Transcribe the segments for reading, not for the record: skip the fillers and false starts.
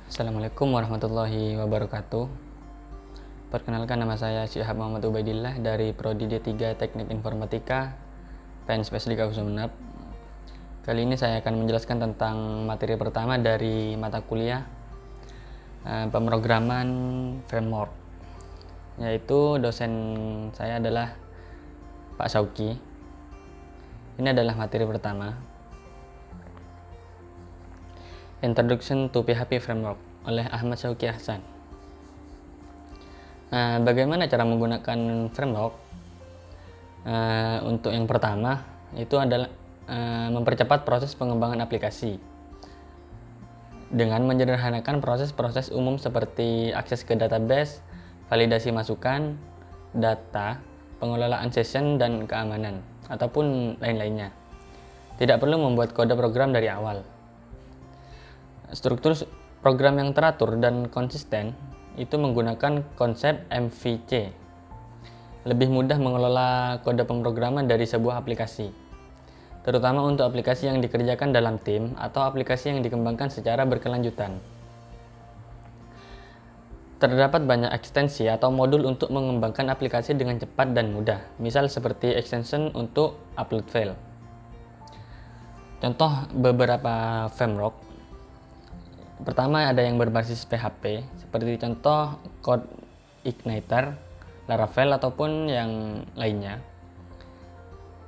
Assalamualaikum warahmatullahi wabarakatuh. Perkenalkan, nama saya Syihab Muhammad Ubaidillah dari Prodi D3 Teknik Informatika PNSPS di Sumeneb. Kali ini saya akan menjelaskan tentang materi pertama dari mata kuliah pemrograman framework, yaitu dosen saya adalah Pak Sauki. Ini adalah materi pertama, Introduction to PHP Framework oleh Ahmad Syauqi Ahsan. Bagaimana cara menggunakan framework? Untuk yang pertama itu adalah mempercepat proses pengembangan aplikasi dengan menyederhanakan proses-proses umum seperti akses ke database, validasi masukan, data, pengelolaan session, dan keamanan, ataupun lain-lainnya. Tidak perlu membuat kode program dari awal. Struktur program yang teratur dan konsisten itu menggunakan konsep MVC. Lebih mudah mengelola kode pemrograman dari sebuah aplikasi, terutama untuk aplikasi yang dikerjakan dalam tim atau aplikasi yang dikembangkan secara berkelanjutan. Terdapat banyak ekstensi atau modul untuk mengembangkan aplikasi dengan cepat dan mudah, misal seperti extension untuk upload file. Contoh beberapa framework. Pertama, ada yang berbasis PHP, seperti contoh CodeIgniter, Laravel, ataupun yang lainnya.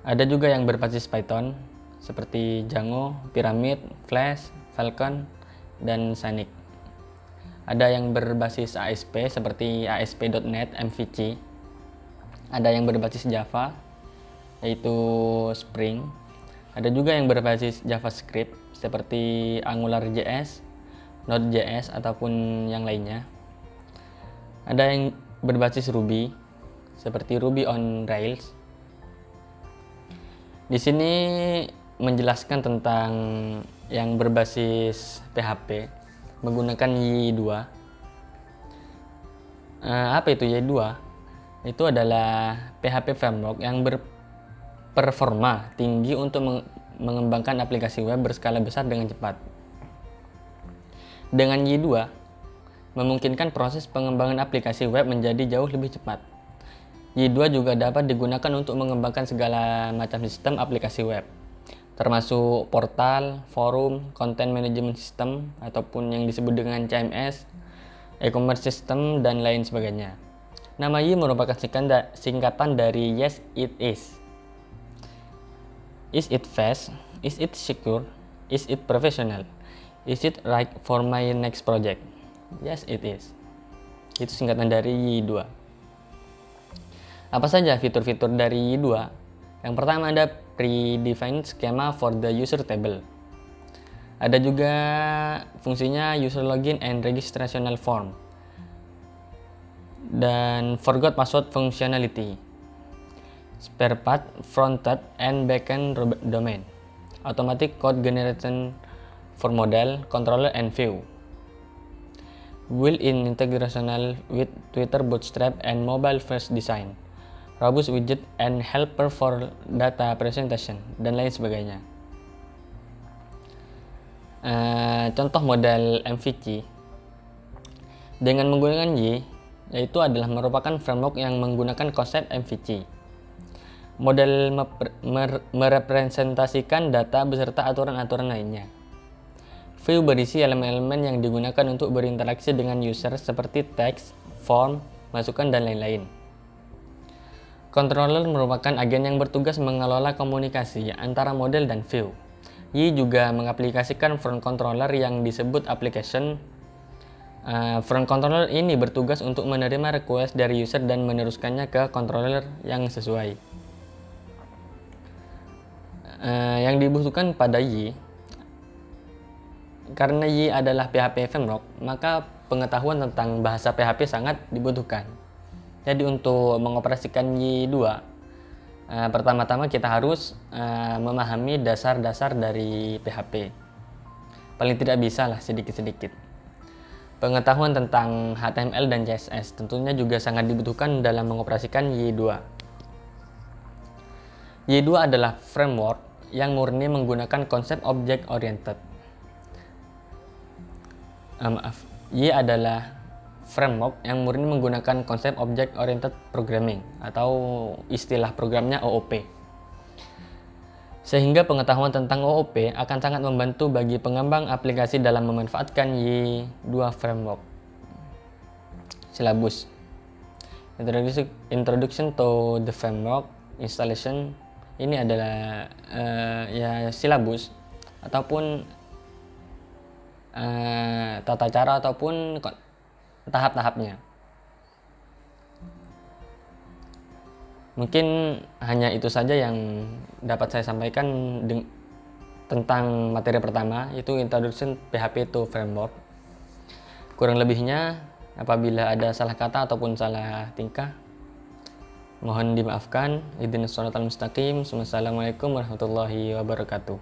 Ada juga yang berbasis Python, seperti Django, Pyramid, Flash, Falcon, dan Sonic. Ada yang berbasis ASP, seperti ASP.NET MVC. Ada yang berbasis Java, yaitu Spring. Ada juga yang berbasis JavaScript, seperti AngularJS, Node.js, ataupun yang lainnya. Ada yang berbasis Ruby, seperti Ruby on Rails. Di sini menjelaskan tentang yang berbasis PHP menggunakan Y2. Apa itu Y2? Itu adalah PHP framework yang berperforma tinggi untuk mengembangkan aplikasi web berskala besar dengan cepat. Dengan Y2, memungkinkan proses pengembangan aplikasi web menjadi jauh lebih cepat. Y2 juga dapat digunakan untuk mengembangkan segala macam sistem aplikasi web, termasuk portal, forum, content management system, ataupun yang disebut dengan CMS, e-commerce system, dan lain sebagainya. Nama Y merupakan singkatan dari Yes It Is. Is it fast? Is it secure? Is it professional? Is it right for my next project? Yes, it is. Itu singkatan dari Y2. Apa saja fitur-fitur dari Y2? Yang pertama, ada predefined schema for the user table. Ada juga fungsinya user login and registrational form. Dan forgot password functionality. Spare part, frontend, and backend domain. Automatic code generation for model, controller, and view. Built-in integrational with Twitter Bootstrap and mobile first design. Robust widget and helper for data presentation, dan lain sebagainya. Contoh model MVC dengan menggunakan Y, yaitu adalah merupakan framework yang menggunakan konsep MVC. Model merepresentasikan data beserta aturan-aturan lainnya. View berisi elemen-elemen yang digunakan untuk berinteraksi dengan user seperti teks, form, masukan, dan lain-lain. Controller merupakan agen yang bertugas mengelola komunikasi antara model dan view. Y juga mengaplikasikan front controller yang disebut application. Front controller ini bertugas untuk menerima request dari user dan meneruskannya ke controller yang sesuai. Yang dibutuhkan pada Y, karena Y adalah PHP framework, maka pengetahuan tentang bahasa PHP sangat dibutuhkan. Jadi untuk mengoperasikan Y2, pertama-tama kita harus memahami dasar-dasar dari PHP. Paling tidak bisa lah sedikit-sedikit. Pengetahuan tentang HTML dan CSS tentunya juga sangat dibutuhkan dalam mengoperasikan Y2. Y2 adalah framework yang murni menggunakan konsep object oriented. Y adalah framework yang murni menggunakan konsep Object Oriented Programming atau istilah programnya OOP. Sehingga pengetahuan tentang OOP akan sangat membantu bagi pengembang aplikasi dalam memanfaatkan Y2 framework. Silabus. Introduction to the framework installation ini adalah ya silabus ataupun tata cara ataupun tahap-tahapnya. Mungkin hanya itu saja yang dapat saya sampaikan tentang materi pertama, yaitu Introduction PHP to Framework. Kurang lebihnya, apabila ada salah kata ataupun salah tingkah, mohon dimaafkan. Ihdinas shiratal mustaqim. Wassalamualaikum warahmatullahi wabarakatuh.